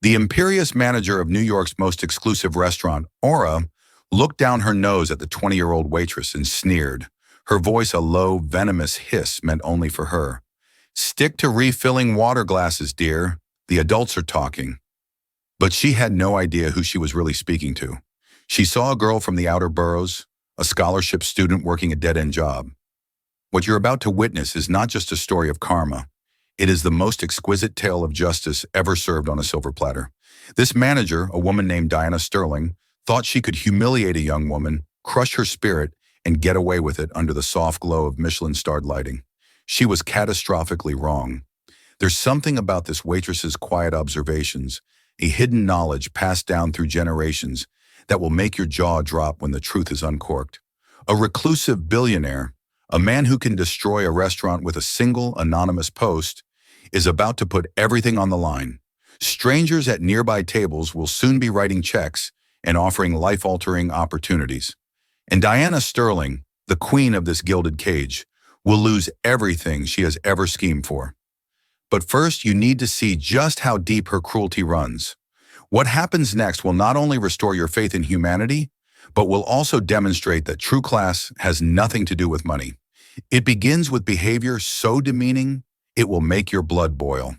The imperious manager of New York's most exclusive restaurant, Aura, looked down her nose at the 20-year-old waitress and sneered, her voice a low, venomous hiss meant only for her. "Stick to refilling water glasses, dear. The adults are talking." But she had no idea who she was really speaking to. She saw a girl from the outer boroughs, a scholarship student working a dead-end job. What you're about to witness is not just a story of karma. It is the most exquisite tale of justice ever served on a silver platter. This manager, a woman named Diana Sterling, thought she could humiliate a young woman, crush her spirit, and get away with it under the soft glow of Michelin-starred lighting. She was catastrophically wrong. There's something about this waitress's quiet observations, a hidden knowledge passed down through generations, that will make your jaw drop when the truth is uncorked. A reclusive billionaire, a man who can destroy a restaurant with a single anonymous post, is about to put everything on the line. Strangers at nearby tables will soon be writing checks and offering life-altering opportunities. And Diana Sterling, the queen of this gilded cage, will lose everything she has ever schemed for. But first, you need to see just how deep her cruelty runs. What happens next will not only restore your faith in humanity, but will also demonstrate that true class has nothing to do with money. It begins with behavior so demeaning, it will make your blood boil.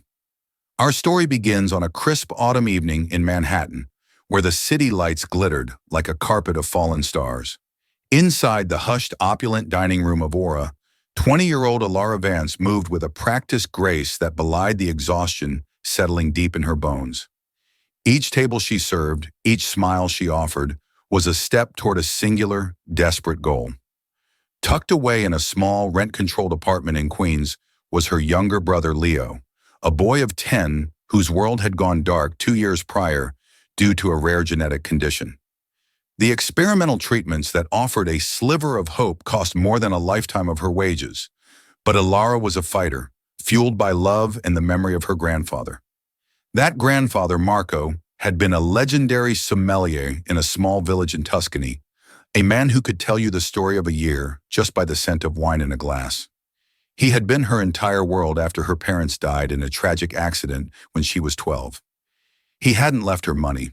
Our story begins on a crisp autumn evening in Manhattan, where the city lights glittered like a carpet of fallen stars. Inside the hushed, opulent dining room of Aura, 20-year-old Alara Vance moved with a practiced grace that belied the exhaustion settling deep in her bones. Each table she served, each smile she offered, was a step toward a singular, desperate goal. Tucked away in a small, rent-controlled apartment in Queens was her younger brother Leo, a boy of 10 whose world had gone dark 2 years prior due to a rare genetic condition. The experimental treatments that offered a sliver of hope cost more than a lifetime of her wages, but Alara was a fighter, fueled by love and the memory of her grandfather. That grandfather, Marco, had been a legendary sommelier in a small village in Tuscany, a man who could tell you the story of a year just by the scent of wine in a glass. He had been her entire world after her parents died in a tragic accident when she was 12. He hadn't left her money,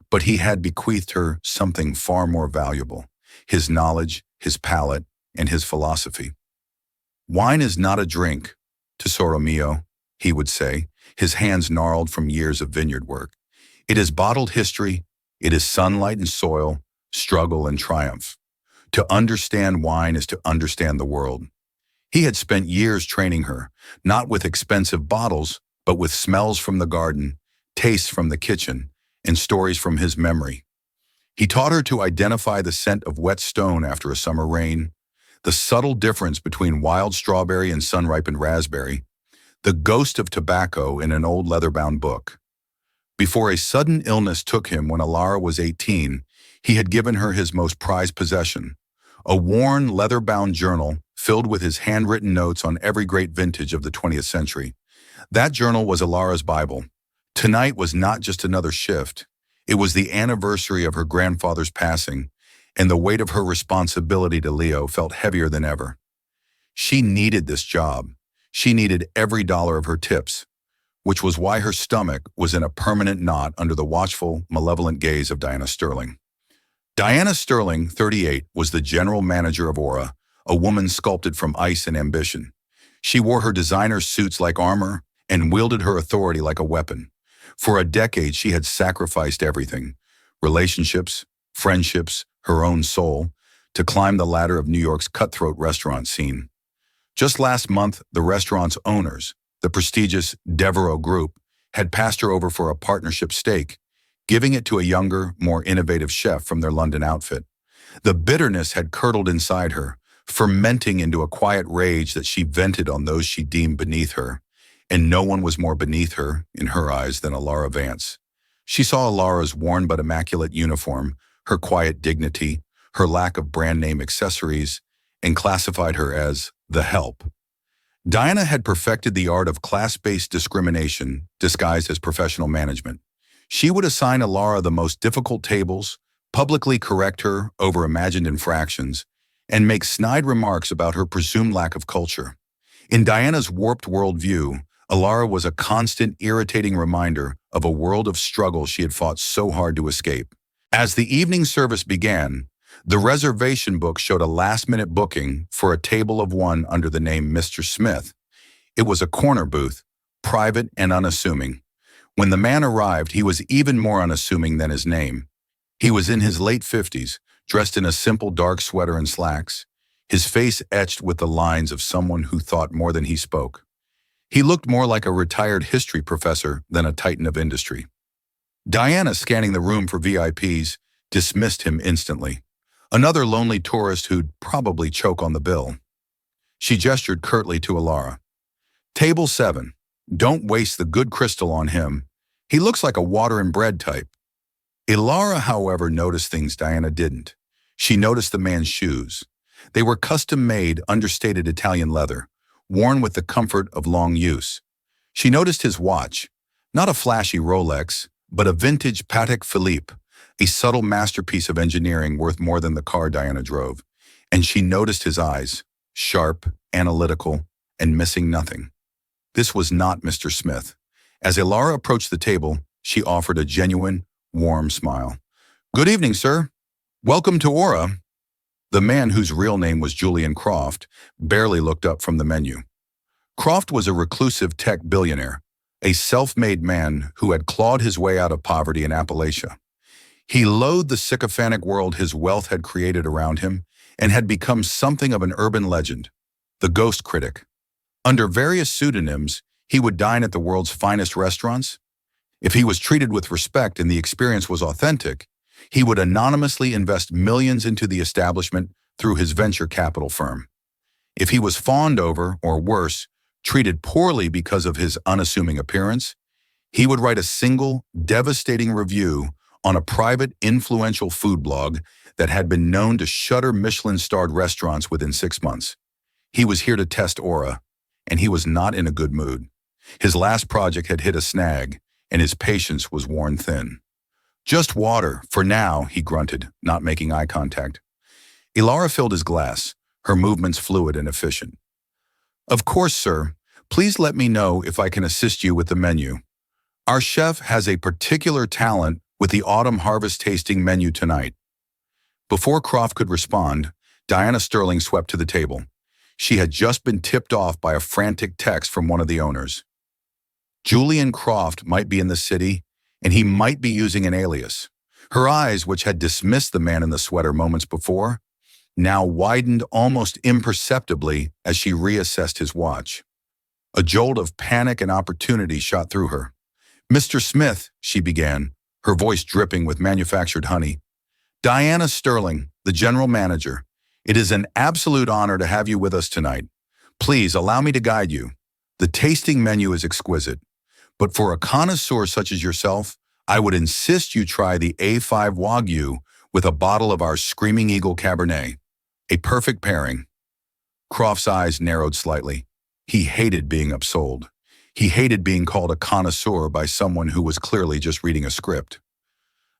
but he had bequeathed her something far more valuable: his knowledge, his palate, and his philosophy. "Wine is not a drink, tesoro mio," he would say, his hands gnarled from years of vineyard work. "It is bottled history, it is sunlight and soil, struggle and triumph. To understand wine is to understand the world." He had spent years training her, not with expensive bottles, but with smells from the garden, tastes from the kitchen, and stories from his memory. He taught her to identify the scent of wet stone after a summer rain, the subtle difference between wild strawberry and sun-ripened raspberry, the ghost of tobacco in an old leather-bound book. Before a sudden illness took him when Alara was 18, he had given her his most prized possession, a worn, leather-bound journal filled with his handwritten notes on every great vintage of the 20th century. That journal was Alara's Bible. Tonight was not just another shift. It was the anniversary of her grandfather's passing, and the weight of her responsibility to Leo felt heavier than ever. She needed this job. She needed every dollar of her tips, which was why her stomach was in a permanent knot under the watchful, malevolent gaze of Diana Sterling. Diana Sterling, 38, was the general manager of Aura, a woman sculpted from ice and ambition. She wore her designer suits like armor and wielded her authority like a weapon. For a decade, she had sacrificed everything: relationships, friendships, her own soul, to climb the ladder of New York's cutthroat restaurant scene. Just last month, the restaurant's owners, the prestigious Devereaux Group, had passed her over for a partnership stake, giving it to a younger, more innovative chef from their London outfit. The bitterness had curdled inside her, fermenting into a quiet rage that she vented on those she deemed beneath her. And no one was more beneath her, in her eyes, than Alara Vance. She saw Alara's worn but immaculate uniform, her quiet dignity, her lack of brand-name accessories, and classified her as the help. Diana had perfected the art of class-based discrimination disguised as professional management. She would assign Alara the most difficult tables, publicly correct her over imagined infractions, and make snide remarks about her presumed lack of culture. In Diana's warped worldview, Alara was a constant, irritating reminder of a world of struggle she had fought so hard to escape. As the evening service began, the reservation book showed a last-minute booking for a table of one under the name Mr. Smith. It was a corner booth, private and unassuming. When the man arrived, he was even more unassuming than his name. He was in his late 50s, dressed in a simple dark sweater and slacks, his face etched with the lines of someone who thought more than he spoke. He looked more like a retired history professor than a titan of industry. Diana, scanning the room for VIPs, dismissed him instantly. Another lonely tourist who'd probably choke on the bill. She gestured curtly to Alara. Table 7. Don't waste the good crystal on him. He looks like a water and bread type. Alara, however, noticed things Diana didn't. She noticed the man's shoes. They were custom-made, understated Italian leather, worn with the comfort of long use. She noticed his watch, not a flashy Rolex, but a vintage Patek Philippe, a subtle masterpiece of engineering worth more than the car Diana drove. And she noticed his eyes, sharp, analytical, and missing nothing. This was not Mr. Smith. As Alara approached the table, she offered a genuine, warm smile. "Good evening, sir. Welcome to Aura." The man, whose real name was Julian Croft, barely looked up from the menu. Croft was a reclusive tech billionaire, a self-made man who had clawed his way out of poverty in Appalachia. He loathed the sycophantic world his wealth had created around him and had become something of an urban legend, the ghost critic. Under various pseudonyms, he would dine at the world's finest restaurants. If he was treated with respect and the experience was authentic, he would anonymously invest millions into the establishment through his venture capital firm. If he was fawned over, or worse, treated poorly because of his unassuming appearance, he would write a single, devastating review on a private, influential food blog that had been known to shutter Michelin-starred restaurants within 6 months. He was here to test Aura, and he was not in a good mood. His last project had hit a snag, and his patience was worn thin. "Just water, for now," he grunted, not making eye contact. Alara filled his glass, her movements fluid and efficient. "Of course, sir. Please let me know if I can assist you with the menu. Our chef has a particular talent with the autumn harvest tasting menu tonight." Before Croft could respond, Diana Sterling swept to the table. She had just been tipped off by a frantic text from one of the owners. Julian Croft might be in the city, and he might be using an alias. Her eyes, which had dismissed the man in the sweater moments before, now widened almost imperceptibly as she reassessed his watch. A jolt of panic and opportunity shot through her. "Mr. Smith," she began, her voice dripping with manufactured honey. "Diana Sterling, the general manager. It is an absolute honor to have you with us tonight. Please allow me to guide you. The tasting menu is exquisite, but for a connoisseur such as yourself, I would insist you try the A5 Wagyu with a bottle of our Screaming Eagle Cabernet. A perfect pairing." Croft's eyes narrowed slightly. He hated being upsold. He hated being called a connoisseur by someone who was clearly just reading a script.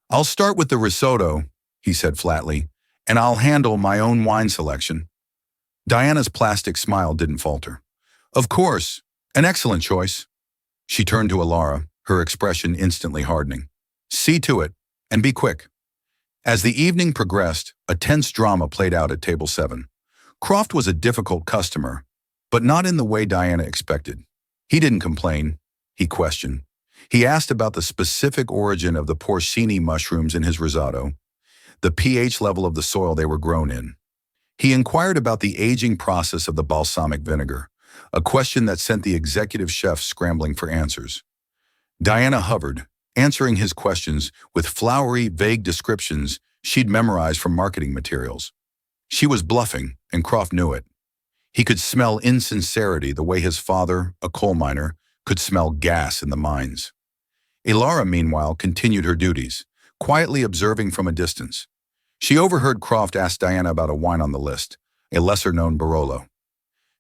"I'll start with the risotto," he said flatly, "and I'll handle my own wine selection." Diana's plastic smile didn't falter. "Of course, an excellent choice." She turned to Alara, her expression instantly hardening. "See to it, and be quick." As the evening progressed, a tense drama played out at table 7. Croft was a difficult customer, but not in the way Diana expected. He didn't complain. He questioned. He asked about the specific origin of the porcini mushrooms in his risotto, the pH level of the soil they were grown in. He inquired about the aging process of the balsamic vinegar, a question that sent the executive chef scrambling for answers. Diana hovered, answering his questions with flowery, vague descriptions she'd memorized from marketing materials. She was bluffing, and Croft knew it. He could smell insincerity the way his father, a coal miner, could smell gas in the mines. Alara, meanwhile, continued her duties, quietly observing from a distance. She overheard Croft ask Diana about a wine on the list, a lesser-known Barolo.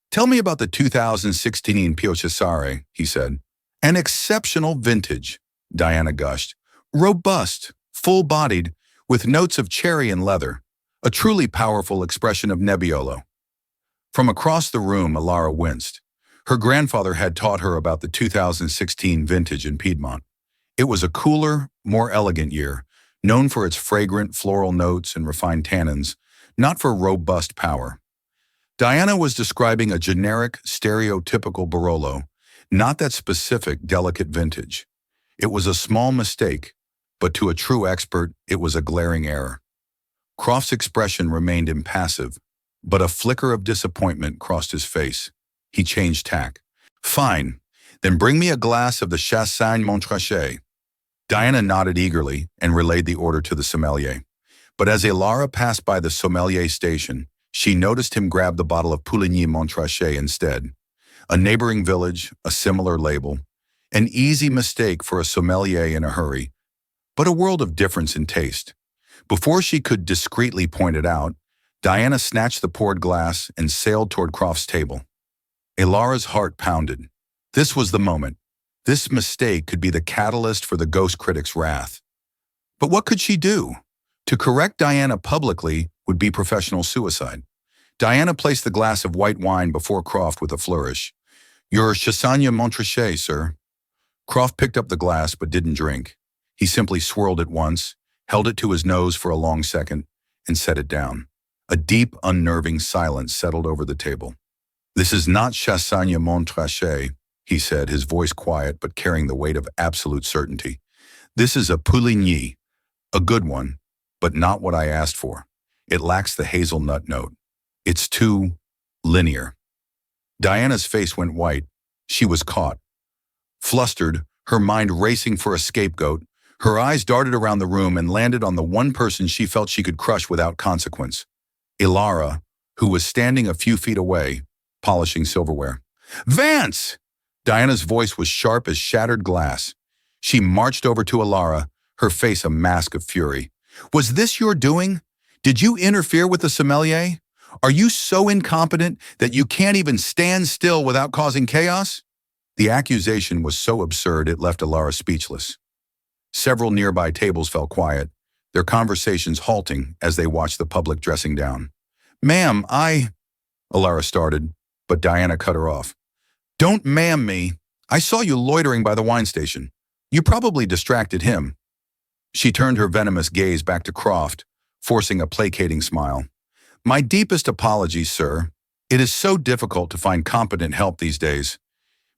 "Tell me about the 2016 Pio Cesare," he said. "An exceptional vintage," Diana gushed. "Robust, full-bodied, with notes of cherry and leather. A truly powerful expression of Nebbiolo." From across the room, Alara winced. Her grandfather had taught her about the 2016 vintage in Piedmont. It was a cooler, more elegant year, known for its fragrant floral notes and refined tannins, not for robust power. Diana was describing a generic, stereotypical Barolo, not that specific, delicate vintage. It was a small mistake, but to a true expert, it was a glaring error. Croft's expression remained impassive, but a flicker of disappointment crossed his face. He changed tack. Fine, then bring me a glass of the Chassagne Montrachet. Diana nodded eagerly and relayed the order to the sommelier. But as Alara passed by the sommelier station, she noticed him grab the bottle of Pouligny Montrachet instead. A neighboring village, a similar label. An easy mistake for a sommelier in a hurry, but a world of difference in taste. Before she could discreetly point it out, Diana snatched the poured glass and sailed toward Croft's table. Alara's heart pounded. This was the moment. This mistake could be the catalyst for the ghost critic's wrath. But what could she do? To correct Diana publicly would be professional suicide. Diana placed the glass of white wine before Croft with a flourish. Your Chassagne Montrachet, sir. Croft picked up the glass but didn't drink. He simply swirled it once, held it to his nose for a long second, and set it down. A deep, unnerving silence settled over the table. This is not Chassagne Montrachet, he said, his voice quiet but carrying the weight of absolute certainty. This is a Pouligny, a good one, but not what I asked for. It lacks the hazelnut note. It's too linear. Diana's face went white. She was caught. Flustered, her mind racing for a scapegoat, her eyes darted around the room and landed on the one person she felt she could crush without consequence. Alara, who was standing a few feet away, polishing silverware. Vance! Diana's voice was sharp as shattered glass. She marched over to Alara, her face a mask of fury. Was this your doing? Did you interfere with the sommelier? Are you so incompetent that you can't even stand still without causing chaos? The accusation was so absurd it left Alara speechless. Several nearby tables fell quiet, their conversations halting as they watched the public dressing down. Ma'am, Alara started, but Diana cut her off. Don't ma'am me. I saw you loitering by the wine station. You probably distracted him. She turned her venomous gaze back to Croft, forcing a placating smile. My deepest apologies, sir. It is so difficult to find competent help these days.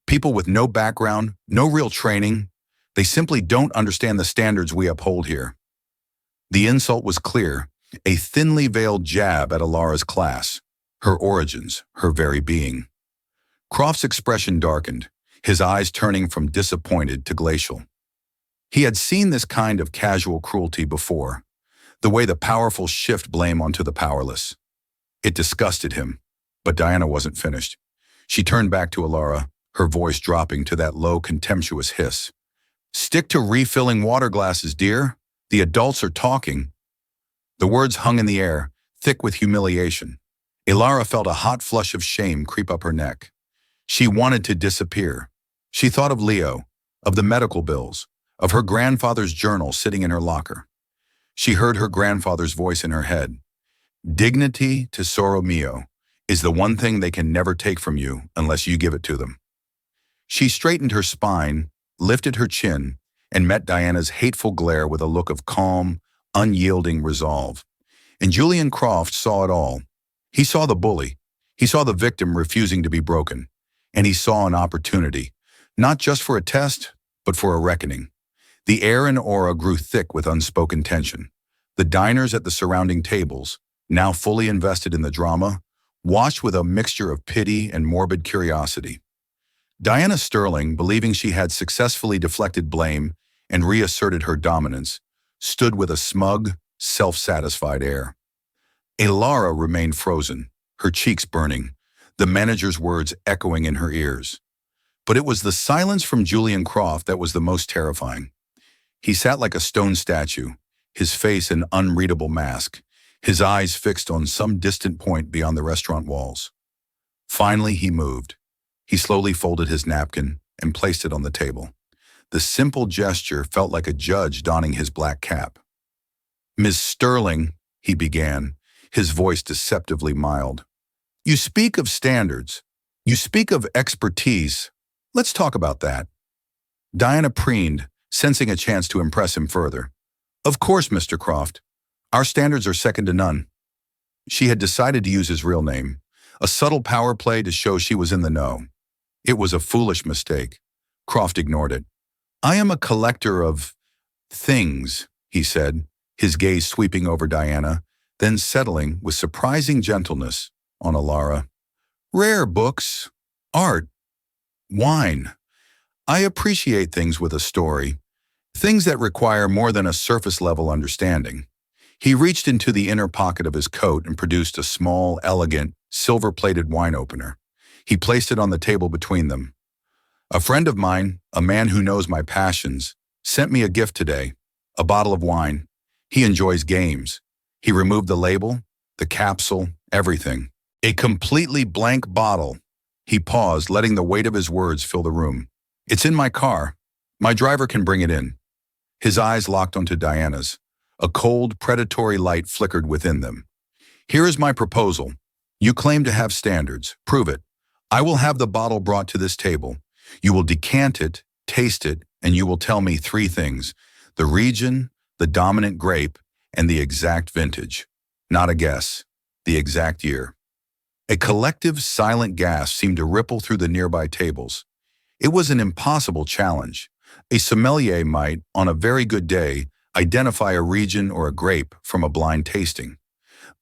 People with no background, no real training, they simply don't understand the standards we uphold here. The insult was clear, a thinly veiled jab at Alara's class, her origins, her very being. Croft's expression darkened, his eyes turning from disappointed to glacial. He had seen this kind of casual cruelty before, the way the powerful shift blame onto the powerless. It disgusted him, but Diana wasn't finished. She turned back to Alara, her voice dropping to that low, contemptuous hiss. Stick to refilling water glasses, dear. The adults are talking. The words hung in the air, thick with humiliation. Alara felt a hot flush of shame creep up her neck. She wanted to disappear. She thought of Leo, of the medical bills, of her grandfather's journal sitting in her locker. She heard her grandfather's voice in her head. Dignity, tesoro mio, is the one thing they can never take from you unless you give it to them. She straightened her spine, lifted her chin, and met Diana's hateful glare with a look of calm, unyielding resolve. And Julian Croft saw it all. He saw the bully. He saw the victim refusing to be broken. And he saw an opportunity, not just for a test, but for a reckoning. The air and aura grew thick with unspoken tension. The diners at the surrounding tables, now fully invested in the drama, watched with a mixture of pity and morbid curiosity. Diana Sterling, believing she had successfully deflected blame and reasserted her dominance, stood with a smug, self-satisfied air. Alara remained frozen, her cheeks burning, the manager's words echoing in her ears. But it was the silence from Julian Croft that was the most terrifying. He sat like a stone statue, his face an unreadable mask, his eyes fixed on some distant point beyond the restaurant walls. Finally, he moved. He slowly folded his napkin and placed it on the table. The simple gesture felt like a judge donning his black cap. Ms. Sterling, he began, his voice deceptively mild. You speak of standards. You speak of expertise. Let's talk about that. Diana preened, sensing a chance to impress him further. Of course, Mr. Croft. Our standards are second to none. She had decided to use his real name, a subtle power play to show she was in the know. It was a foolish mistake. Croft ignored it. I am a collector of things, he said, his gaze sweeping over Diana, then settling with surprising gentleness on Alara. Rare books, art, wine. I appreciate things with a story, things that require more than a surface-level understanding. He reached into the inner pocket of his coat and produced a small, elegant, silver-plated wine opener. He placed it on the table between them. A friend of mine, a man who knows my passions, sent me a gift today, a bottle of wine. He enjoys games. He removed the label, the capsule, everything. A completely blank bottle. He paused, letting the weight of his words fill the room. It's in my car. My driver can bring it in. His eyes locked onto Diana's. A cold, predatory light flickered within them. Here is my proposal. You claim to have standards. Prove it. I will have the bottle brought to this table. You will decant it, taste it, and you will tell me three things: the region, the dominant grape, and the exact vintage. Not a guess. The exact year. A collective, silent gasp seemed to ripple through the nearby tables. It was an impossible challenge. A sommelier might, on a very good day, identify a region or a grape from a blind tasting.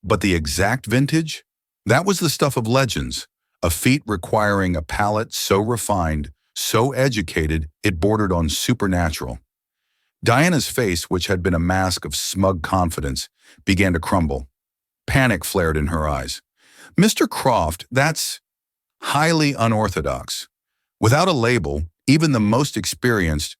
But the exact vintage? That was the stuff of legends, a feat requiring a palate so refined, so educated, it bordered on supernatural. Diana's face, which had been a mask of smug confidence, began to crumble. Panic flared in her eyes. Mr. Croft, that's highly unorthodox. Without a label, even the most experienced—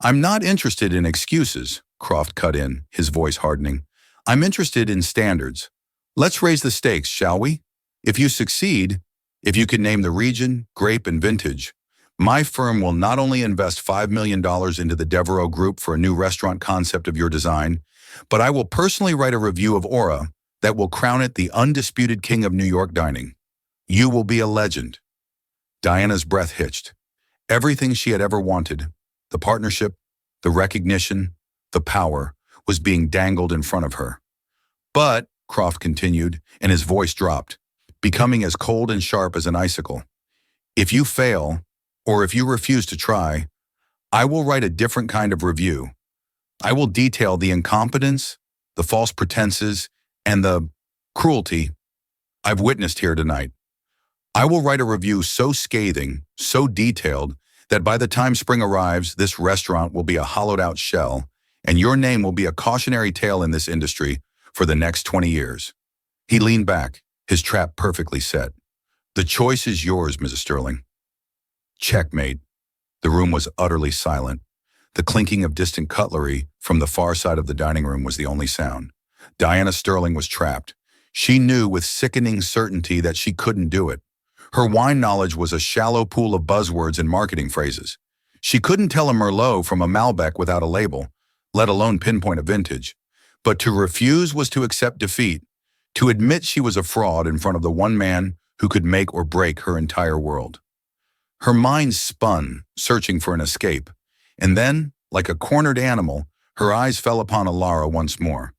I'm not interested in excuses, Croft cut in, his voice hardening. I'm interested in standards. Let's raise the stakes, shall we? If you succeed, if you can name the region, grape, and vintage, my firm will not only invest $5 million into the Devereaux Group for a new restaurant concept of your design, but I will personally write a review of Aura that will crown it the undisputed king of New York dining. You will be a legend. Diana's breath hitched. Everything she had ever wanted, the partnership, the recognition, the power, was being dangled in front of her. But, Croft continued, and his voice dropped, becoming as cold and sharp as an icicle, if you fail, or if you refuse to try, I will write a different kind of review. I will detail the incompetence, the false pretenses, and the cruelty I've witnessed here tonight. I will write a review so scathing, so detailed, that by the time spring arrives, this restaurant will be a hollowed-out shell, and your name will be a cautionary tale in this industry for the next 20 years. He leaned back, his trap perfectly set. The choice is yours, Mrs. Sterling. Checkmate. The room was utterly silent. The clinking of distant cutlery from the far side of the dining room was the only sound. Diana Sterling was trapped. She knew with sickening certainty that she couldn't do it. Her wine knowledge was a shallow pool of buzzwords and marketing phrases. She couldn't tell a Merlot from a Malbec without a label, let alone pinpoint a vintage. But to refuse was to accept defeat, to admit she was a fraud in front of the one man who could make or break her entire world. Her mind spun, searching for an escape, and then, like a cornered animal, her eyes fell upon Alara once more.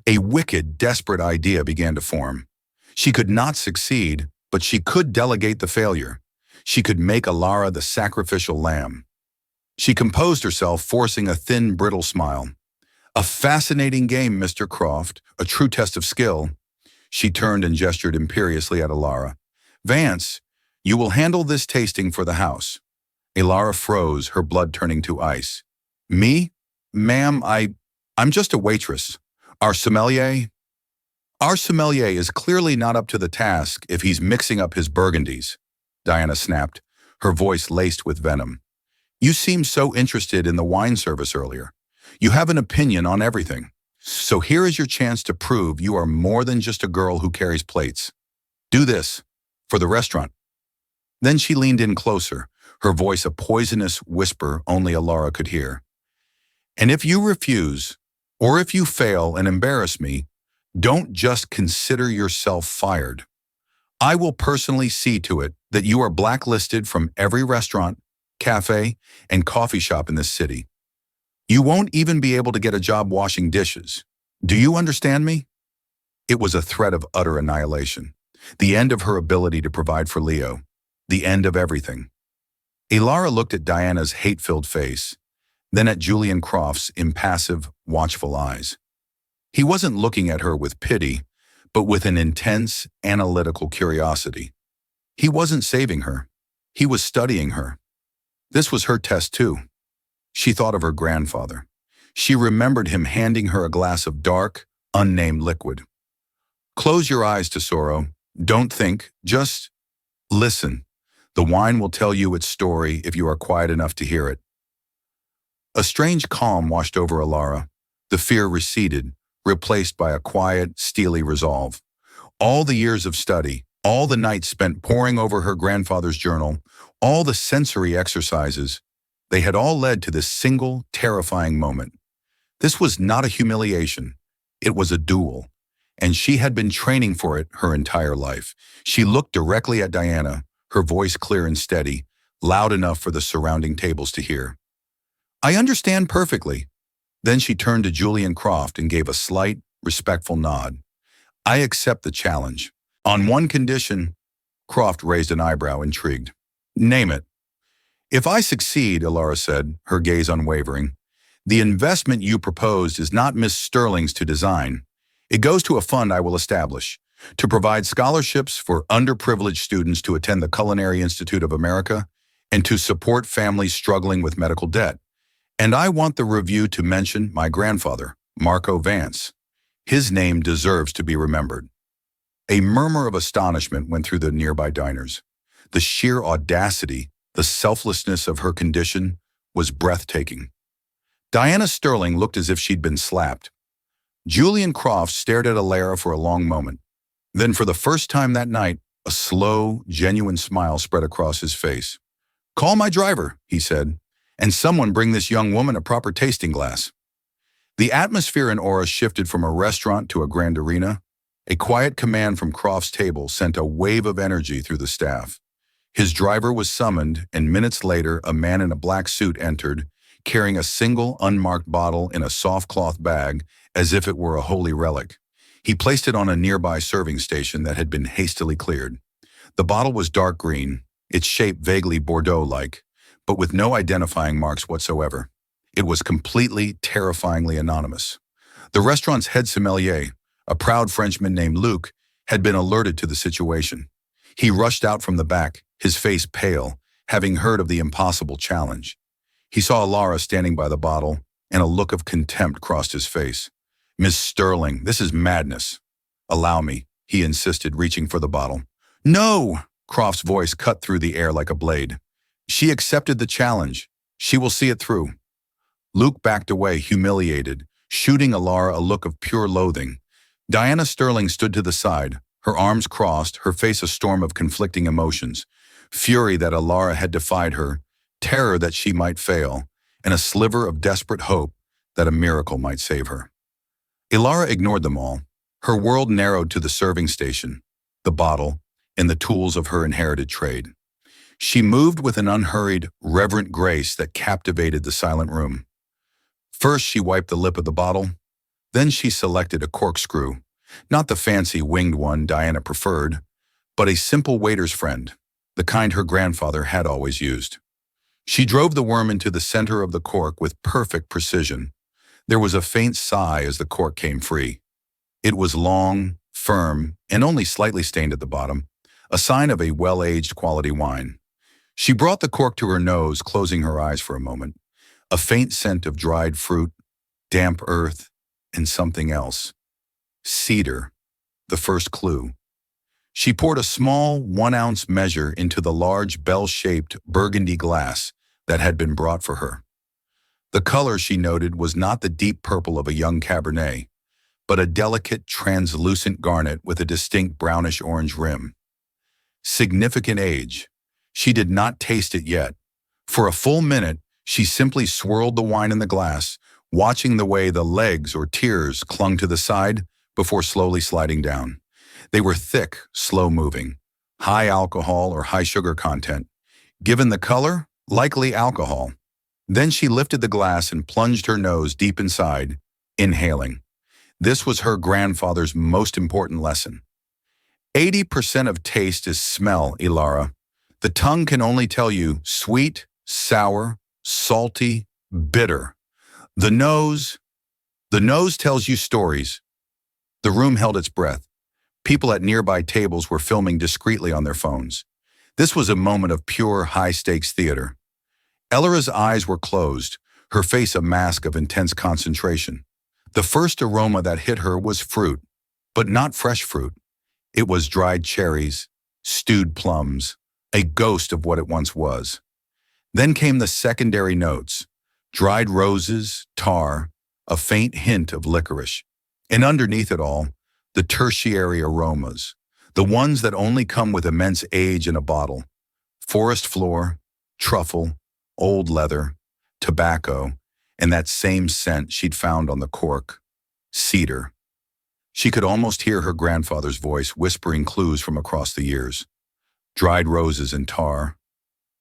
A wicked, desperate idea began to form. She could not succeed, but she could delegate the failure. She could make Alara the sacrificial lamb. She composed herself, forcing a thin, brittle smile. A fascinating game, Mr. Croft, a true test of skill. She turned and gestured imperiously at Alara. Vance, you will handle this tasting for the house. Alara froze, her blood turning to ice. Me? Ma'am, I'm just a waitress. Our sommelier is clearly not up to the task if he's mixing up his burgundies, Diana snapped, her voice laced with venom. You seemed so interested in the wine service earlier. You have an opinion on everything. So here is your chance to prove you are more than just a girl who carries plates. Do this, for the restaurant. Then she leaned in closer, her voice a poisonous whisper only Alara could hear. And if you refuse, or if you fail and embarrass me, don't just consider yourself fired. I will personally see to it that you are blacklisted from every restaurant, cafe, and coffee shop in this city. You won't even be able to get a job washing dishes. Do you understand me?" It was a threat of utter annihilation. The end of her ability to provide for Leo. The end of everything. Alara looked at Diana's hate-filled face, then at Julian Croft's impassive, watchful eyes. He wasn't looking at her with pity, but with an intense, analytical curiosity. He wasn't saving her. He was studying her. This was her test too. She thought of her grandfather. She remembered him handing her a glass of dark, unnamed liquid. "Close your eyes, Tesoro. Don't think, just listen. The wine will tell you its story if you are quiet enough to hear it." A strange calm washed over Alara. The fear receded, replaced by a quiet, steely resolve. All the years of study, all the nights spent poring over her grandfather's journal, all the sensory exercises, they had all led to this single, terrifying moment. This was not a humiliation. It was a duel. And she had been training for it her entire life. She looked directly at Diana, her voice clear and steady, loud enough for the surrounding tables to hear. "I understand perfectly." Then she turned to Julian Croft and gave a slight, respectful nod. "I accept the challenge. On one condition." Croft raised an eyebrow, intrigued. "Name it." "If I succeed," Alara said, her gaze unwavering, "the investment you proposed is not Miss Sterling's to design. It goes to a fund I will establish to provide scholarships for underprivileged students to attend the Culinary Institute of America and to support families struggling with medical debt. And I want the review to mention my grandfather, Marco Vance. His name deserves to be remembered." A murmur of astonishment went through the nearby diners. The sheer audacity, the selflessness of her condition was breathtaking. Diana Sterling looked as if she'd been slapped. Julian Croft stared at Alara for a long moment. Then for the first time that night, a slow, genuine smile spread across his face. "Call my driver," he said, "and someone bring this young woman a proper tasting glass." The atmosphere and aura shifted from a restaurant to a grand arena. A quiet command from Croft's table sent a wave of energy through the staff. His driver was summoned, and minutes later, a man in a black suit entered, carrying a single unmarked bottle in a soft cloth bag as if it were a holy relic. He placed it on a nearby serving station that had been hastily cleared. The bottle was dark green, its shape vaguely Bordeaux-like, but with no identifying marks whatsoever. It was completely, terrifyingly anonymous. The restaurant's head sommelier, a proud Frenchman named Luc, had been alerted to the situation. He rushed out from the back, his face pale, having heard of the impossible challenge. He saw Alara standing by the bottle, and a look of contempt crossed his face. "Miss Sterling, this is madness." "Allow me," he insisted, reaching for the bottle. "No!" Croft's voice cut through the air like a blade. "She accepted the challenge. She will see it through." Luke backed away, humiliated, shooting Alara a look of pure loathing. Diana Sterling stood to the side, her arms crossed, her face a storm of conflicting emotions. Fury that Alara had defied her, terror that she might fail, and a sliver of desperate hope that a miracle might save her. Alara ignored them all. Her world narrowed to the serving station, the bottle, and the tools of her inherited trade. She moved with an unhurried, reverent grace that captivated the silent room. First, she wiped the lip of the bottle. Then she selected a corkscrew, not the fancy winged one Diana preferred, but a simple waiter's friend, the kind her grandfather had always used. She drove the worm into the center of the cork with perfect precision. There was a faint sigh as the cork came free. It was long, firm, and only slightly stained at the bottom, a sign of a well-aged quality wine. She brought the cork to her nose, closing her eyes for a moment. A faint scent of dried fruit, damp earth, and something else. Cedar, the first clue. She poured a small 1-ounce measure into the large bell-shaped burgundy glass that had been brought for her. The color, she noted, was not the deep purple of a young Cabernet, but a delicate, translucent garnet with a distinct brownish-orange rim. Significant age. She did not taste it yet. For a full minute, she simply swirled the wine in the glass, watching the way the legs or tiers clung to the side before slowly sliding down. They were thick, slow-moving, high alcohol or high sugar content. Given the color, likely alcohol. Then she lifted the glass and plunged her nose deep inside, inhaling. This was her grandfather's most important lesson. 80% of taste is smell, Ilara. The tongue can only tell you sweet, sour, salty, bitter. The nose tells you stories. The room held its breath. People at nearby tables were filming discreetly on their phones. This was a moment of pure high-stakes theater. Elara's eyes were closed, her face a mask of intense concentration. The first aroma that hit her was fruit, but not fresh fruit. It was dried cherries, stewed plums, a ghost of what it once was. Then came the secondary notes, dried roses, tar, a faint hint of licorice. And underneath it all, the tertiary aromas, the ones that only come with immense age in a bottle. Forest floor, truffle, old leather, tobacco, and that same scent she'd found on the cork, cedar. She could almost hear her grandfather's voice whispering clues from across the years. Dried roses and tar,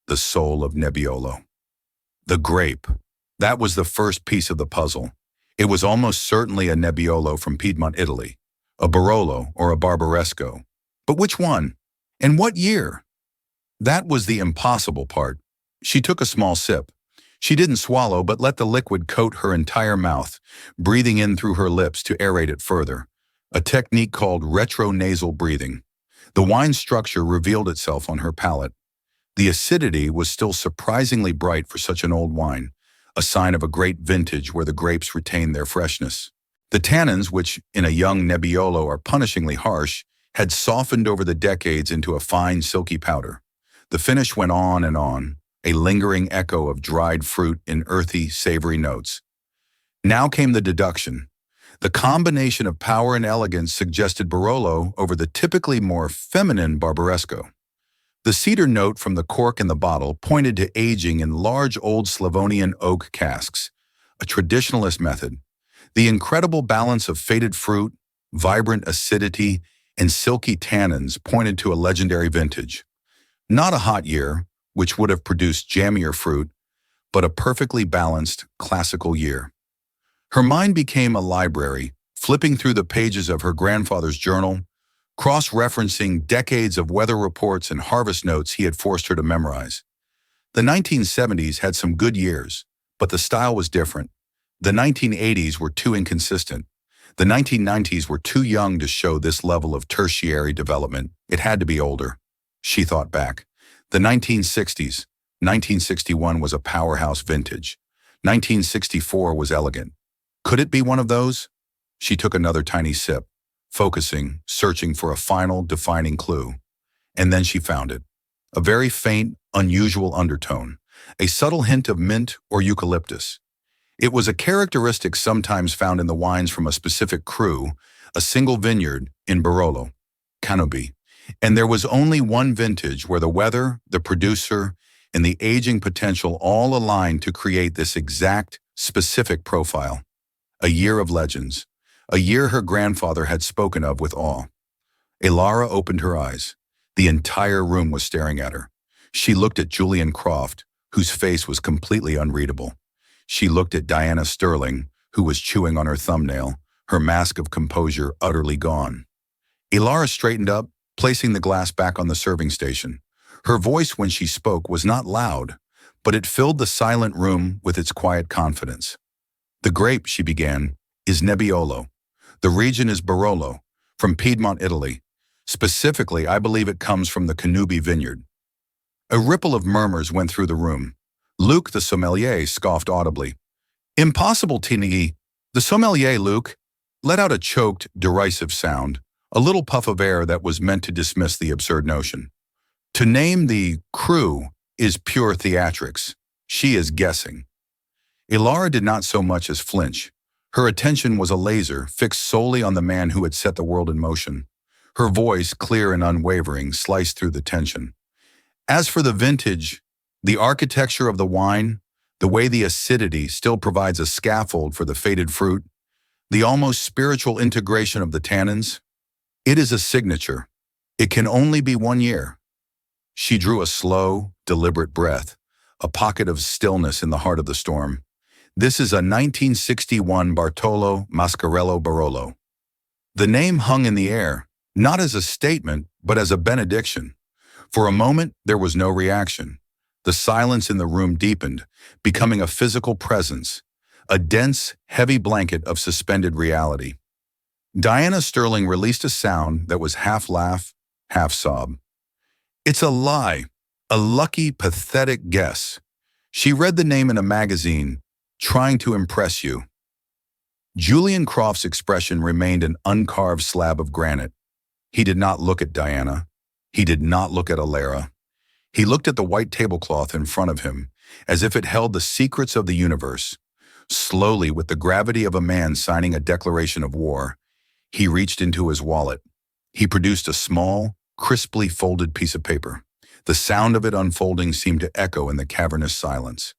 the soul of Nebbiolo. The grape, that was the first piece of the puzzle. It was almost certainly a Nebbiolo from Piedmont, Italy, a Barolo or a Barbaresco. But which one? And what year? That was the impossible part. She took a small sip. She didn't swallow, but let the liquid coat her entire mouth, breathing in through her lips to aerate it further. A technique called retronasal breathing. The wine's structure revealed itself on her palate. The acidity was still surprisingly bright for such an old wine, a sign of a great vintage where the grapes retain their freshness. The tannins, which in a young Nebbiolo are punishingly harsh, had softened over the decades into a fine, silky powder. The finish went on, a lingering echo of dried fruit in earthy, savory notes. Now came the deduction. The combination of power and elegance suggested Barolo over the typically more feminine Barbaresco. The cedar note from the cork in the bottle pointed to aging in large old Slavonian oak casks, a traditionalist method. The incredible balance of faded fruit, vibrant acidity, and silky tannins pointed to a legendary vintage. Not a hot year, which would have produced jammier fruit, but a perfectly balanced, classical year. Her mind became a library, flipping through the pages of her grandfather's journal, cross-referencing decades of weather reports and harvest notes he had forced her to memorize. The 1970s had some good years, but the style was different. The 1980s were too inconsistent. The 1990s were too young to show this level of tertiary development. It had to be older. She thought back. The 1960s, 1961 was a powerhouse vintage. 1964 was elegant. Could it be one of those? She took another tiny sip, focusing, searching for a final, defining clue. And then she found it. A very faint, unusual undertone, a subtle hint of mint or eucalyptus. It was a characteristic sometimes found in the wines from a specific cru, a single vineyard in Barolo, Canobi. And there was only one vintage where the weather, the producer, and the aging potential all aligned to create this exact, specific profile. A year of legends, a year her grandfather had spoken of with awe. Ilara opened her eyes. The entire room was staring at her. She looked at Julian Croft, whose face was completely unreadable. She looked at Diana Sterling, who was chewing on her thumbnail, her mask of composure utterly gone. Ilara straightened up, placing the glass back on the serving station. Her voice when she spoke was not loud, but it filled the silent room with its quiet confidence. The grape, she began, is Nebbiolo. The region is Barolo, from Piedmont, Italy. Specifically, I believe it comes from the Canubi vineyard. A ripple of murmurs went through the room. Luke, the sommelier, scoffed audibly. Impossible, Tinigi. The sommelier, Luke, let out a choked, derisive sound, a little puff of air that was meant to dismiss the absurd notion. To name the cru is pure theatrics. She is guessing. Ilara did not so much as flinch. Her attention was a laser, fixed solely on the man who had set the world in motion. Her voice, clear and unwavering, sliced through the tension. As for the vintage, the architecture of the wine, the way the acidity still provides a scaffold for the faded fruit, the almost spiritual integration of the tannins, it is a signature. It can only be 1 year. She drew a slow, deliberate breath, a pocket of stillness in the heart of the storm. This is a 1961 Bartolo Mascarello Barolo. The name hung in the air, not as a statement, but as a benediction. For a moment, there was no reaction. The silence in the room deepened, becoming a physical presence, a dense, heavy blanket of suspended reality. Diana Sterling released a sound that was half laugh, half sob. It's a lie, a lucky, pathetic guess. She read the name in a magazine, trying to impress you. Julian Croft's expression remained an uncarved slab of granite. He did not look at Diana. He did not look at Alara. He looked at the white tablecloth in front of him, as if it held the secrets of the universe. Slowly, with the gravity of a man signing a declaration of war, he reached into his wallet. He produced a small, crisply folded piece of paper. The sound of it unfolding seemed to echo in the cavernous silence.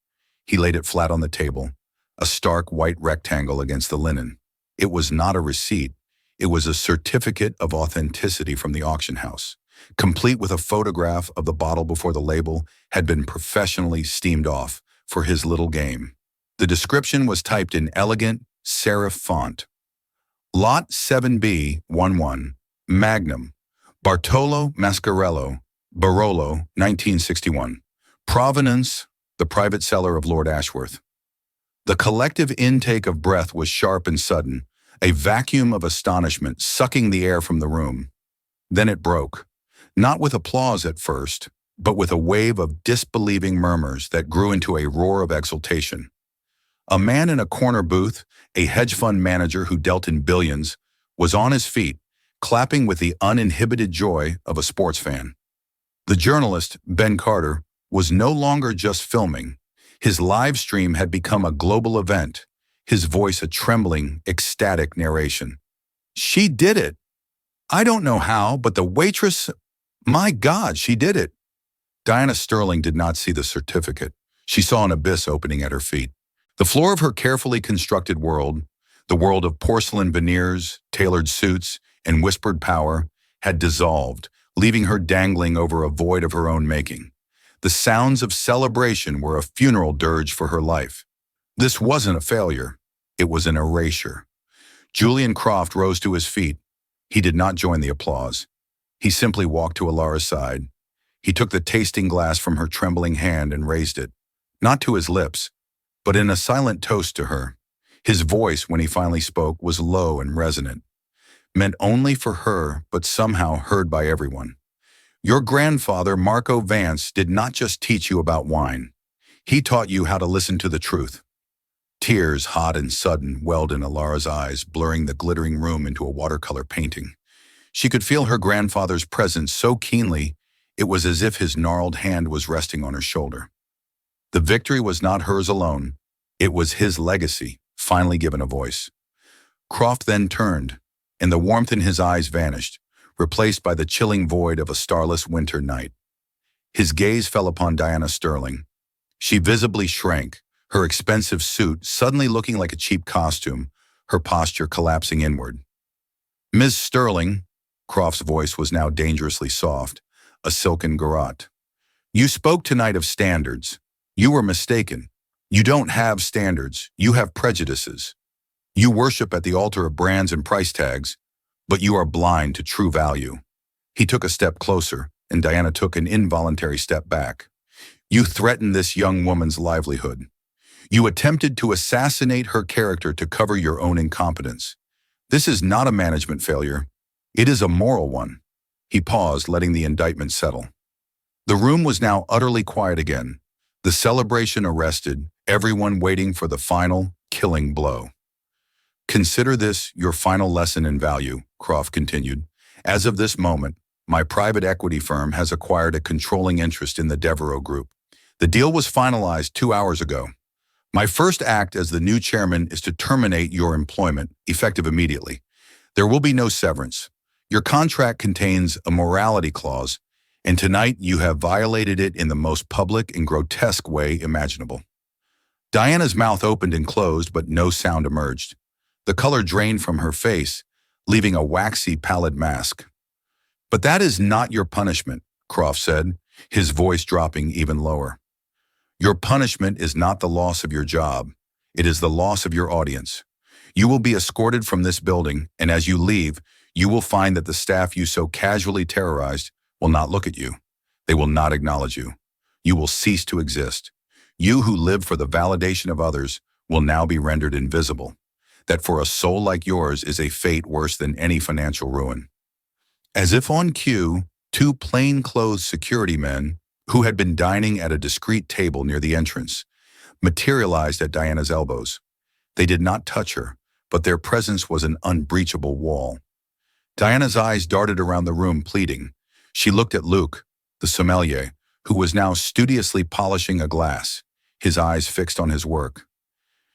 He laid it flat on the table, a stark white rectangle against the linen. It was not a receipt. It was a certificate of authenticity from the auction house, complete with a photograph of the bottle before the label had been professionally steamed off for his little game. The description was typed in elegant serif font. Lot 7B11, Magnum, Bartolo Mascarello, Barolo, 1961. Provenance, the private cellar of Lord Ashworth. The collective intake of breath was sharp and sudden, a vacuum of astonishment sucking the air from the room. Then it broke, not with applause at first, but with a wave of disbelieving murmurs that grew into a roar of exultation. A man in a corner booth, a hedge fund manager who dealt in billions, was on his feet, clapping with the uninhibited joy of a sports fan. The journalist, Ben Carter, was no longer just filming. His live stream had become a global event, his voice a trembling, ecstatic narration. She did it! I don't know how, but the waitress, my God, she did it! Diana Sterling did not see the certificate. She saw an abyss opening at her feet. The floor of her carefully constructed world, the world of porcelain veneers, tailored suits, and whispered power, had dissolved, leaving her dangling over a void of her own making. The sounds of celebration were a funeral dirge for her life. This wasn't a failure. It was an erasure. Julian Croft rose to his feet. He did not join the applause. He simply walked to Alara's side. He took the tasting glass from her trembling hand and raised it, not to his lips, but in a silent toast to her. His voice, when he finally spoke, was low and resonant, meant only for her, but somehow heard by everyone. Your grandfather, Marco Vance, did not just teach you about wine. He taught you how to listen to the truth. Tears, hot and sudden, welled in Alara's eyes, blurring the glittering room into a watercolor painting. She could feel her grandfather's presence so keenly, it was as if his gnarled hand was resting on her shoulder. The victory was not hers alone. It was his legacy, finally given a voice. Croft then turned, and the warmth in his eyes vanished, replaced by the chilling void of a starless winter night. His gaze fell upon Diana Sterling. She visibly shrank, her expensive suit suddenly looking like a cheap costume, her posture collapsing inward. Ms. Sterling, Croft's voice was now dangerously soft, a silken garrote. You spoke tonight of standards. You were mistaken. You don't have standards. You have prejudices. You worship at the altar of brands and price tags, but you are blind to true value. He took a step closer, and Diana took an involuntary step back. You threatened this young woman's livelihood. You attempted to assassinate her character to cover your own incompetence. This is not a management failure. It is a moral one. He paused, letting the indictment settle. The room was now utterly quiet again. The celebration arrested, everyone waiting for the final, killing blow. Consider this your final lesson in value, Croft continued. As of this moment, my private equity firm has acquired a controlling interest in the Devereaux Group. The deal was finalized 2 hours ago. My first act as the new chairman is to terminate your employment, effective immediately. There will be no severance. Your contract contains a morality clause, and tonight you have violated it in the most public and grotesque way imaginable. Diana's mouth opened and closed, but no sound emerged. The color drained from her face, leaving a waxy, pallid mask. But that is not your punishment, Croft said, his voice dropping even lower. Your punishment is not the loss of your job. It is the loss of your audience. You will be escorted from this building, and as you leave, you will find that the staff you so casually terrorized will not look at you. They will not acknowledge you. You will cease to exist. You who live for the validation of others will now be rendered invisible. That for a soul like yours is a fate worse than any financial ruin. As if on cue, two plain-clothes security men, who had been dining at a discreet table near the entrance, materialized at Diana's elbows. They did not touch her, but their presence was an unbreachable wall. Diana's eyes darted around the room, pleading. She looked at Luke, the sommelier, who was now studiously polishing a glass, his eyes fixed on his work.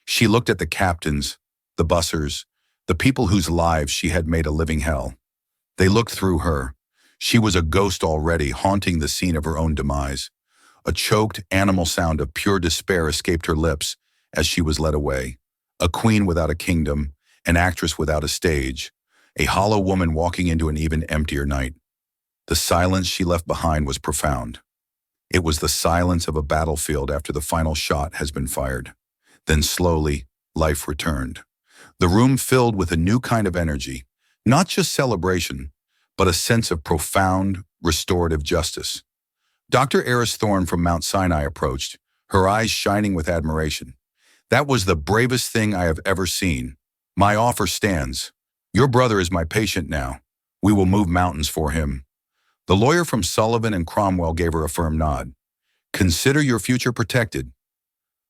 She looked at the captains, the bussers, the people whose lives she had made a living hell. They looked through her. She was a ghost already, haunting the scene of her own demise. A choked, animal sound of pure despair escaped her lips as she was led away. A queen without a kingdom, an actress without a stage, a hollow woman walking into an even emptier night. The silence she left behind was profound. It was the silence of a battlefield after the final shot has been fired. Then slowly, life returned. The room filled with a new kind of energy, not just celebration, but a sense of profound, restorative justice. Dr. Eris Thorne from Mount Sinai approached, her eyes shining with admiration. That was the bravest thing I have ever seen. My offer stands. Your brother is my patient now. We will move mountains for him. The lawyer from Sullivan and Cromwell gave her a firm nod. Consider your future protected.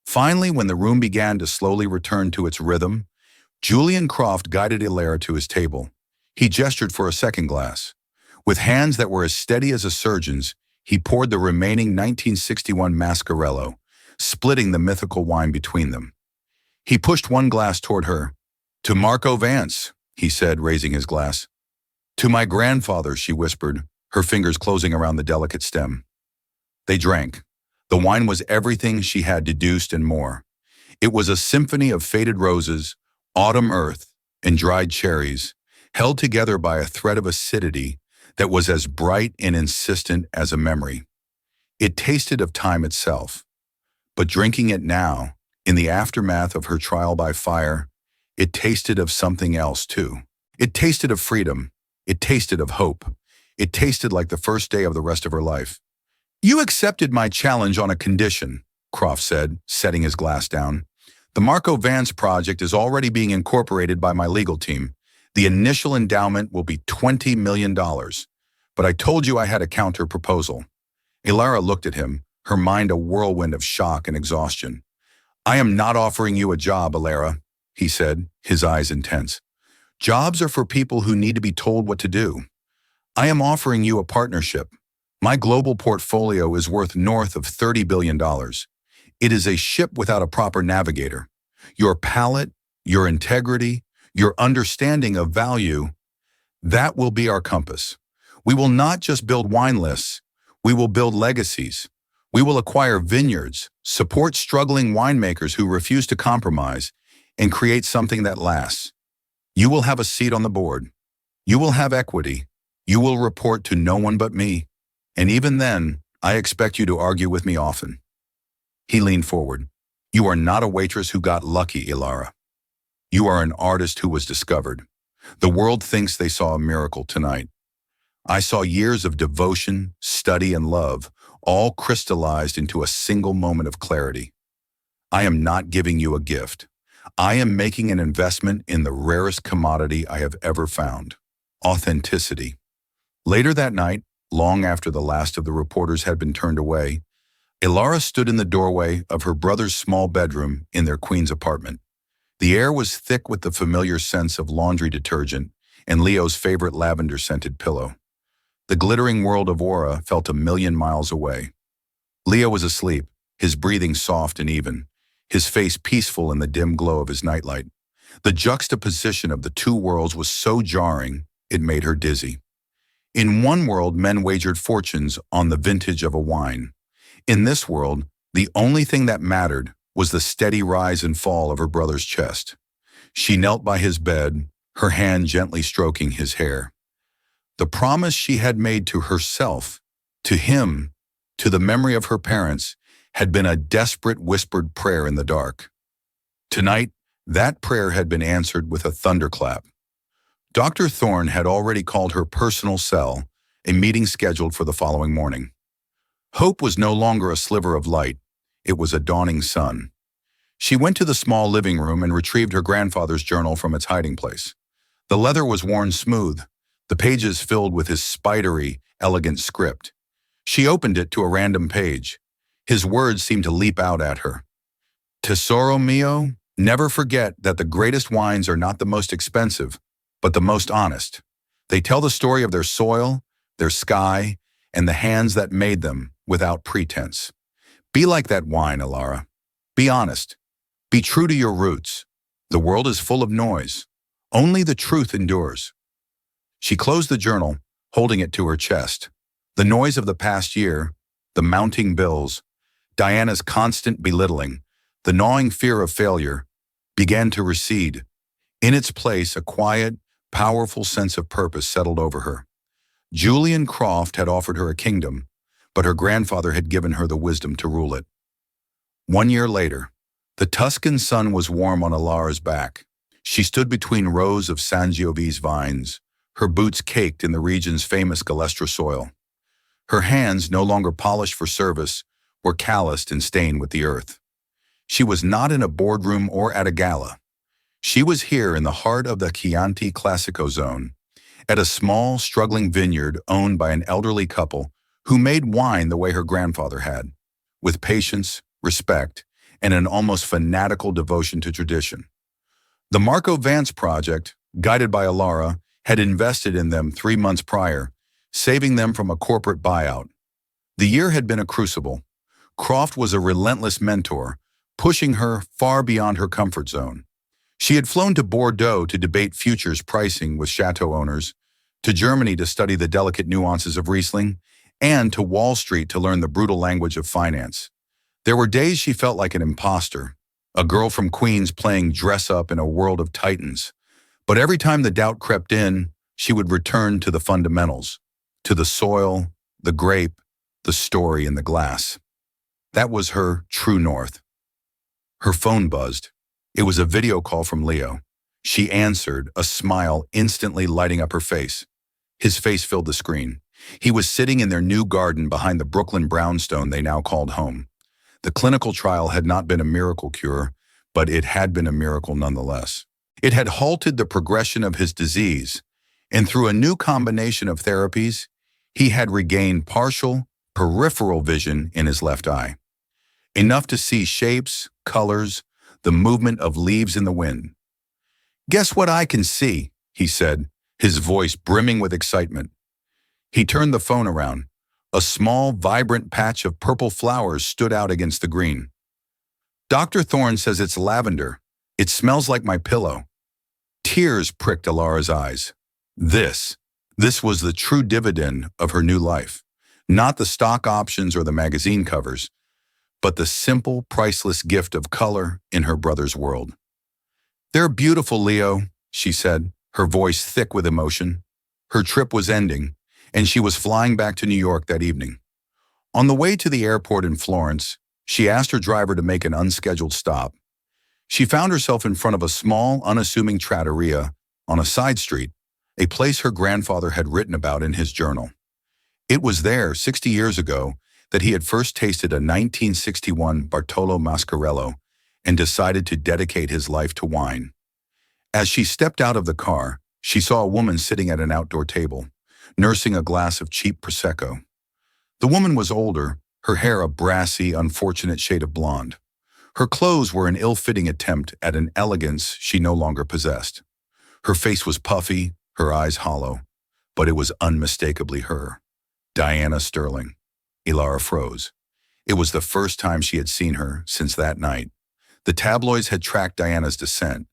Finally, when the room began to slowly return to its rhythm, Julian Croft guided Ilara to his table. He gestured for a second glass. With hands that were as steady as a surgeon's, he poured the remaining 1961 Mascarello, splitting the mythical wine between them. He pushed one glass toward her. To Marco Vance, he said, raising his glass. To my grandfather, she whispered, her fingers closing around the delicate stem. They drank. The wine was everything she had deduced and more. It was a symphony of faded roses, autumn earth, and dried cherries, held together by a thread of acidity that was as bright and insistent as a memory. It tasted of time itself. But drinking it now, in the aftermath of her trial by fire, it tasted of something else too. It tasted of freedom. It tasted of hope. It tasted like the first day of the rest of her life. You accepted my challenge on a condition, Croft said, setting his glass down. The Marco Vance project is already being incorporated by my legal team. The initial endowment will be $20 million. But I told you I had a counter proposal. Ilara looked at him, her mind a whirlwind of shock and exhaustion. I am not offering you a job, Ilara, he said, his eyes intense. Jobs are for people who need to be told what to do. I am offering you a partnership. My global portfolio is worth north of $30 billion. It is a ship without a proper navigator. Your palate, your integrity, your understanding of value, that will be our compass. We will not just build wine lists. We will build legacies. We will acquire vineyards, support struggling winemakers who refuse to compromise, and create something that lasts. You will have a seat on the board. You will have equity. You will report to no one but me. And even then, I expect you to argue with me often. He leaned forward. You are not a waitress who got lucky, Ilara. You are an artist who was discovered. The world thinks they saw a miracle tonight. I saw years of devotion, study, and love, all crystallized into a single moment of clarity. I am not giving you a gift. I am making an investment in the rarest commodity I have ever found: authenticity. Later that night, long after the last of the reporters had been turned away, Ilara stood in the doorway of her brother's small bedroom in their Queens apartment. The air was thick with the familiar sense of laundry detergent and Leo's favorite lavender-scented pillow. The glittering world of Aura felt 1,000,000 miles away. Leo was asleep, his breathing soft and even, his face peaceful in the dim glow of his nightlight. The juxtaposition of the two worlds was so jarring, it made her dizzy. In one world, men wagered fortunes on the vintage of a wine. In this world, the only thing that mattered was the steady rise and fall of her brother's chest. She knelt by his bed, her hand gently stroking his hair. The promise she had made to herself, to him, to the memory of her parents, had been a desperate whispered prayer in the dark. Tonight, that prayer had been answered with a thunderclap. Dr. Thorne had already called her personal cell, a meeting scheduled for the following morning. Hope was no longer a sliver of light. It was a dawning sun. She went to the small living room and retrieved her grandfather's journal from its hiding place. The leather was worn smooth, the pages filled with his spidery, elegant script. She opened it to a random page. His words seemed to leap out at her. Tesoro mio, never forget that the greatest wines are not the most expensive, but the most honest. They tell the story of their soil, their sky, and the hands that made them without pretense. Be like that wine, Alara. Be honest. Be true to your roots. The world is full of noise. Only the truth endures. She closed the journal, holding it to her chest. The noise of the past year, the mounting bills, Diana's constant belittling, the gnawing fear of failure, began to recede. In its place, a quiet, powerful sense of purpose settled over her. Julian Croft had offered her a kingdom, but her grandfather had given her the wisdom to rule it. 1 year later, the Tuscan sun was warm on Alara's back. She stood between rows of Sangiovese vines, her boots caked in the region's famous Galestra soil. Her hands, no longer polished for service, were calloused and stained with the earth. She was not in a boardroom or at a gala. She was here in the heart of the Chianti Classico zone, at a small, struggling vineyard owned by an elderly couple who made wine the way her grandfather had, with patience, respect, and an almost fanatical devotion to tradition. The Marco Vance project, guided by Alara, had invested in them 3 months prior, saving them from a corporate buyout. The year had been a crucible. Croft was a relentless mentor, pushing her far beyond her comfort zone. She had flown to Bordeaux to debate futures pricing with chateau owners, to Germany to study the delicate nuances of Riesling, and to Wall Street to learn the brutal language of finance. There were days she felt like an imposter, a girl from Queens playing dress-up in a world of titans. But every time the doubt crept in, she would return to the fundamentals, to the soil, the grape, the story, and the glass. That was her true north. Her phone buzzed. It was a video call from Leo. She answered, a smile instantly lighting up her face. His face filled the screen. He was sitting in their new garden behind the Brooklyn brownstone they now called home. The clinical trial had not been a miracle cure, but it had been a miracle nonetheless. It had halted the progression of his disease, and through a new combination of therapies, he had regained partial, peripheral vision in his left eye. Enough to see shapes, colors, the movement of leaves in the wind. "Guess what I can see," he said, his voice brimming with excitement. He turned the phone around. A small, vibrant patch of purple flowers stood out against the green. "Dr. Thorne says it's lavender. It smells like my pillow." Tears pricked Alara's eyes. This was the true dividend of her new life. Not the stock options or the magazine covers, but the simple, priceless gift of color in her brother's world. "They're beautiful, Leo," she said, her voice thick with emotion. Her trip was ending, and she was flying back to New York that evening. On the way to the airport in Florence, she asked her driver to make an unscheduled stop. She found herself in front of a small, unassuming trattoria on a side street, a place her grandfather had written about in his journal. It was there, 60 years ago, that he had first tasted a 1961 Bartolo Mascarello and decided to dedicate his life to wine. As she stepped out of the car, she saw a woman sitting at an outdoor table, nursing a glass of cheap Prosecco. The woman was older, her hair a brassy, unfortunate shade of blonde. Her clothes were an ill-fitting attempt at an elegance she no longer possessed. Her face was puffy, her eyes hollow, but it was unmistakably her. Diana Sterling. Alara froze. It was the first time she had seen her since that night. The tabloids had tracked Diana's descent,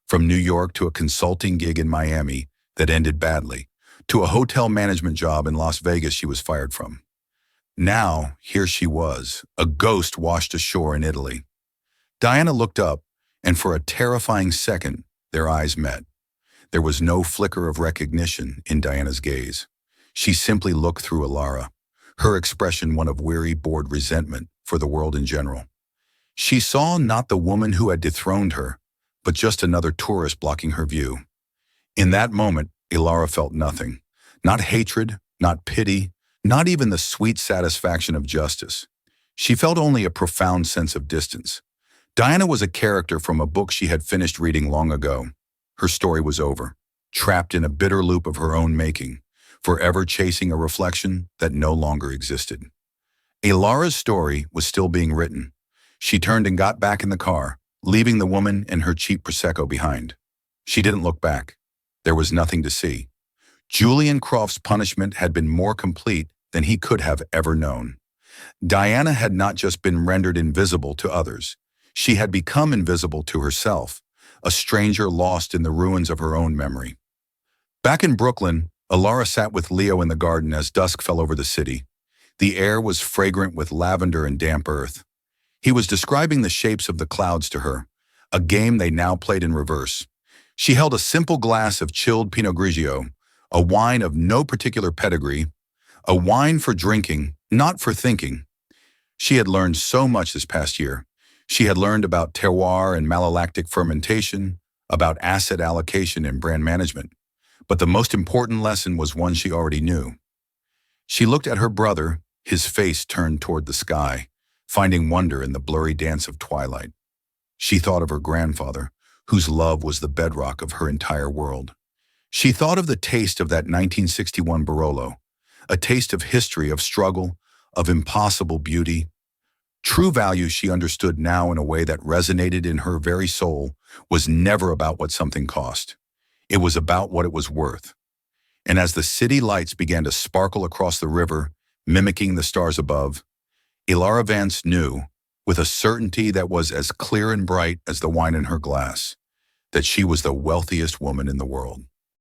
from New York to a consulting gig in Miami that ended badly, to a hotel management job in Las Vegas she was fired from. Now, here she was, a ghost washed ashore in Italy. Diana looked up, and for a terrifying second, their eyes met. There was no flicker of recognition in Diana's gaze. She simply looked through Alara, her expression one of weary, bored resentment for the world in general. She saw not the woman who had dethroned her, but just another tourist blocking her view. In that moment, Alara felt nothing. Not hatred, not pity, not even the sweet satisfaction of justice. She felt only a profound sense of distance. Diana was a character from a book she had finished reading long ago. Her story was over, trapped in a bitter loop of her own making, forever chasing a reflection that no longer existed. Alara's story was still being written. She turned and got back in the car, leaving the woman and her cheap Prosecco behind. She didn't look back. There was nothing to see. Julian Croft's punishment had been more complete than he could have ever known. Diana had not just been rendered invisible to others. She had become invisible to herself, a stranger lost in the ruins of her own memory. Back in Brooklyn, Alara sat with Leo in the garden as dusk fell over the city. The air was fragrant with lavender and damp earth. He was describing the shapes of the clouds to her, a game they now played in reverse. She held a simple glass of chilled Pinot Grigio, a wine of no particular pedigree, a wine for drinking, not for thinking. She had learned so much this past year. She had learned about terroir and malolactic fermentation, about asset allocation and brand management. But the most important lesson was one she already knew. She looked at her brother, his face turned toward the sky, finding wonder in the blurry dance of twilight. She thought of her grandfather, whose love was the bedrock of her entire world. She thought of the taste of that 1961 Barolo, a taste of history, of struggle, of impossible beauty. True value, she understood now in a way that resonated in her very soul, was never about what something cost. It was about what it was worth. And as the city lights began to sparkle across the river, mimicking the stars above, Alara Vance knew, with a certainty that was as clear and bright as the wine in her glass, that she was the wealthiest woman in the world.